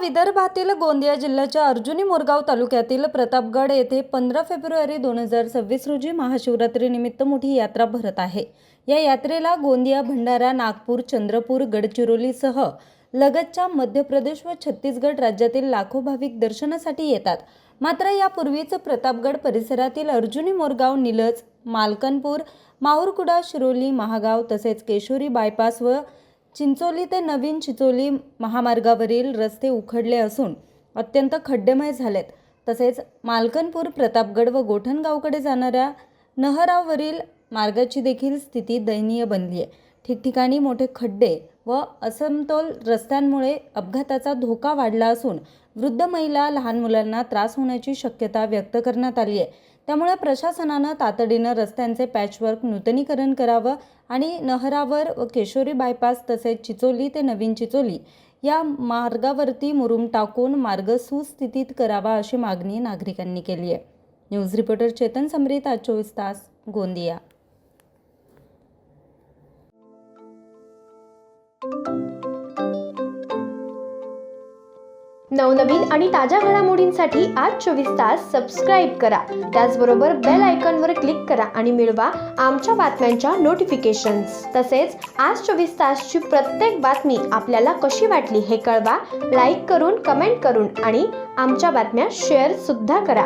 विदर्भातील गोंदिया जिल्ह्याच्या अर्जुनी मोरगाव तालुक्यातील प्रतापगड येथे 15 फेब्रुवारी 2026 रोजी महाशिवरात्रीनिमित्त मोठी यात्रा भरत आहे। या यात्रेला गोंदिया, भंडारा, नागपूर, चंद्रपूर, गडचिरोलीसह लगतच्या मध्य प्रदेश व छत्तीसगड राज्यातील लाखो भाविक दर्शनासाठी येतात। मात्र यापूर्वीच प्रतापगड परिसरातील अर्जुनी मोरगाव, निलज, मालकनपूर, माहुरकुडा, शिरोली, महागाव तसेच केशोरी बायपास व चिंचोली ते नवीन चिंचोली महामार्गावरील रस्ते उखडले असून अत्यंत खड्डेमय झालेत। तसेच मालकनपूर, प्रतापगड व गोठणगावकडे जाणाऱ्या नहरावरील मार्गाची देखील स्थिती दयनीय बनली आहे। ठिकठिकाणी मोठे खड्डे व असमतोल रस्त्यांमुळे अपघाताचा धोका वाढला असून वृद्ध महिला, लहान मुलांना त्रास होण्याची शक्यता व्यक्त करण्यात आली आहे। त्यामुळे प्रशासनाने तातडीने रस्त्यांचे पॅचवर्क नूतनीकरण करावं आणि नहरावर व केशोरी बायपास तसेच चिंचोली ते नवीन चिंचोली या मार्गावरती मुरुम टाकून मार्ग सुस्थितीत करावा अशी मागणी नागरिकांनी केली आहे। न्यूज रिपोर्टर चेतन समरीत, आज 24 तास, गोंदिया। नवनवीन आणि ताज्या घडामोडींसाठी आज 24 तास सबस्क्राईब करा। त्याचबरोबर बेल आयकॉनवर क्लिक करा आणि मिळवा आमच्या बातम्यांच्या नोटिफिकेशन्स। तसेच आज 24 तासची प्रत्येक बातमी आपल्याला कशी वाटली हे कळवा, लाईक करून, कमेंट करून आणि आमच्या बातम्या शेअर सुद्धा करा।